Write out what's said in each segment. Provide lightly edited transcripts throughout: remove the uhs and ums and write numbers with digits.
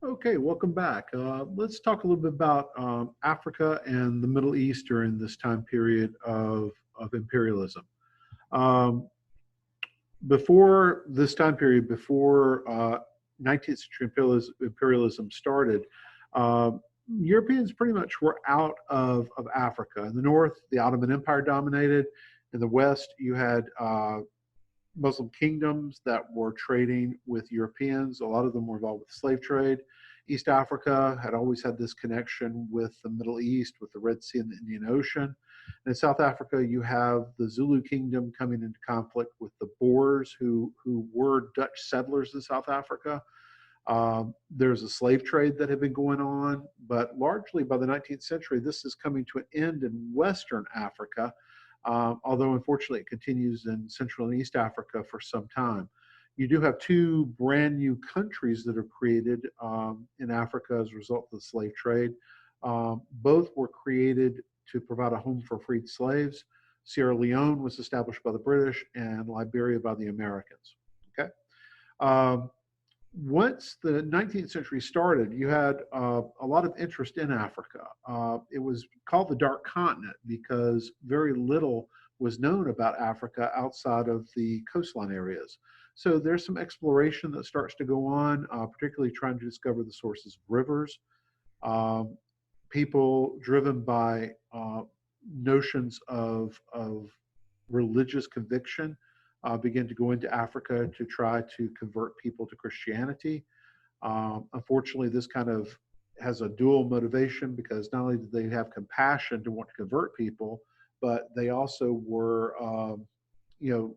Okay, welcome back. Let's talk a little bit about Africa and the Middle East during this time period of imperialism. Um, Before this time period, before 19th century imperialism started, uh, Europeans pretty much were out of Africa. In the north, the Ottoman Empire dominated. In the west, you had Muslim kingdoms that were trading with Europeans. A lot of them were involved with the slave trade. East Africa had always had this connection with the Middle East, with the Red Sea and the Indian Ocean. And in South Africa, you have the Zulu kingdom coming into conflict with the Boers, who were Dutch settlers in South Africa. There's a slave trade that had been going on, but largely by the 19th century, this is coming to an end in Western Africa, although unfortunately it continues in Central and East Africa for some time. You do have two brand new countries that are created in Africa as a result of the slave trade. Both were created to provide a home for freed slaves. Sierra Leone was established by the British and Liberia by the Americans. Okay. Um, Once the 19th century started, you had a lot of interest in Africa. It was called the Dark Continent because very little was known about Africa outside of the coastline areas. So there's some exploration that starts to go on, particularly trying to discover the sources of rivers. Um, People driven by notions of religious conviction begin to go into Africa to try to convert people to Christianity. Unfortunately, this kind of has a dual motivation because not only did they have compassion to want to convert people, but they also were,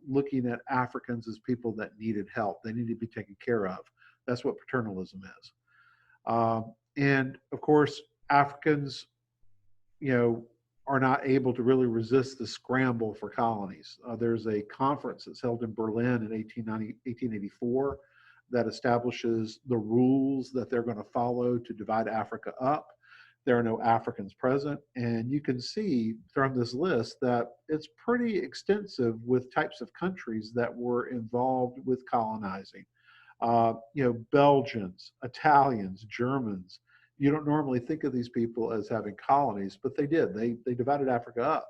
looking at Africans as people that needed help. They needed to be taken care of. That's what paternalism is. And of course, Africans, you know, are not able to really resist the scramble for colonies. There's a conference that's held in Berlin in 1884 that establishes the rules that they're going to follow to divide Africa up. There are no Africans present. And you can see from this list that it's pretty extensive with types of countries that were involved with colonizing. Belgians, Italians, Germans. You don't normally think of these people as having colonies, but they did. They divided Africa up.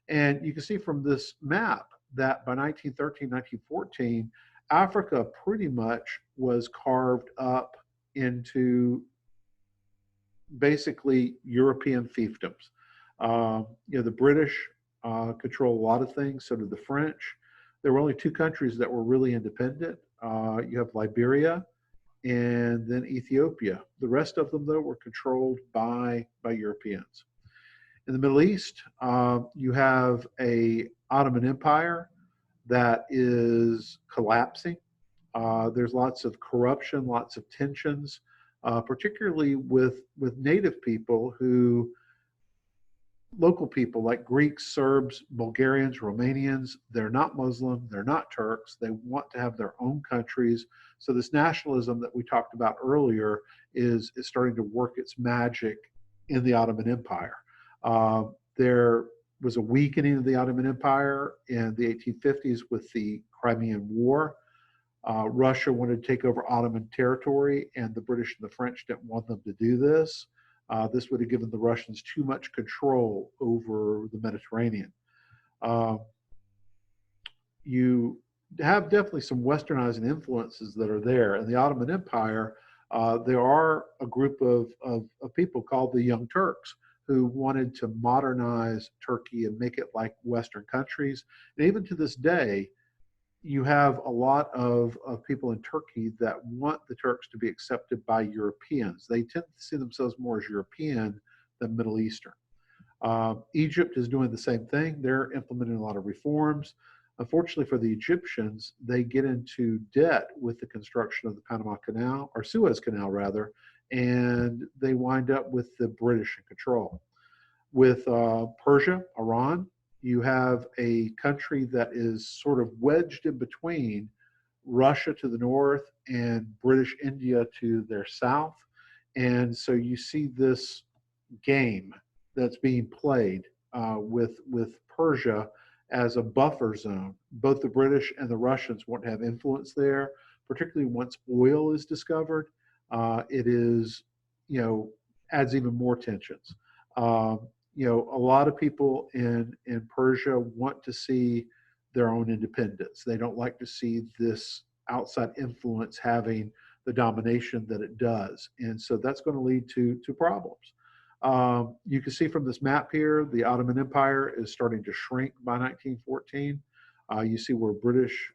And you can see from this map that by 1913, 1914, Africa pretty much was carved up into basically European fiefdoms. The British control a lot of things, so did the French. There were only two countries that were really independent. You have Liberia and then Ethiopia. The rest of them, though, were controlled by Europeans. In the Middle East, you have a Ottoman Empire that is collapsing. There's lots of corruption, lots of tensions, particularly with native people who local people like Greeks, Serbs, Bulgarians, Romanians, they're not Muslim, they're not Turks, they want to have their own countries. So this nationalism that we talked about earlier is starting to work its magic in the Ottoman Empire. There was a weakening of the Ottoman Empire in the 1850s with the Crimean War. Russia wanted to take over Ottoman territory, and the British and the French didn't want them to do this. This would have given the Russians too much control over the Mediterranean. You have definitely some westernizing influences that are there. In the Ottoman Empire, there are a group of people called the Young Turks who wanted to modernize Turkey and make it like Western countries. And even to this day, you have a lot of people in Turkey that want the Turks to be accepted by Europeans. They tend to see themselves more as European than Middle Eastern. Egypt is doing the same thing. They're implementing a lot of reforms. Unfortunately for the Egyptians, they get into debt with the construction of the Panama Canal, or Suez Canal rather, and they wind up with the British in control. With Persia, Iran, you have a country that is sort of wedged in between Russia to the north and British India to their south. And so you see this game that's being played with Persia as a buffer zone. Both the British and the Russians want to have influence there, particularly once oil is discovered. it is, you know, adds even more tensions. Um, you know, a lot of people in Persia want to see their own independence. They don't like to see this outside influence having the domination that it does, and so that's going to lead to problems. You can see from this map here, the Ottoman Empire is starting to shrink by 1914. You see where British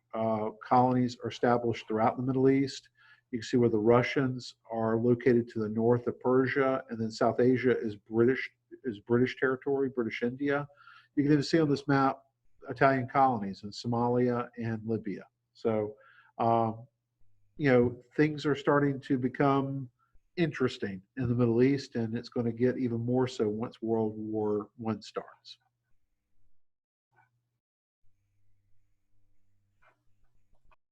colonies are established throughout the Middle East. You can see where the Russians are located to the north of Persia, and then South Asia is British territory, British India. You can even see on this map Italian colonies in Somalia and Libya. So, um, you know, things are starting to become interesting in the Middle East, and it's going to get even more so once World War I starts.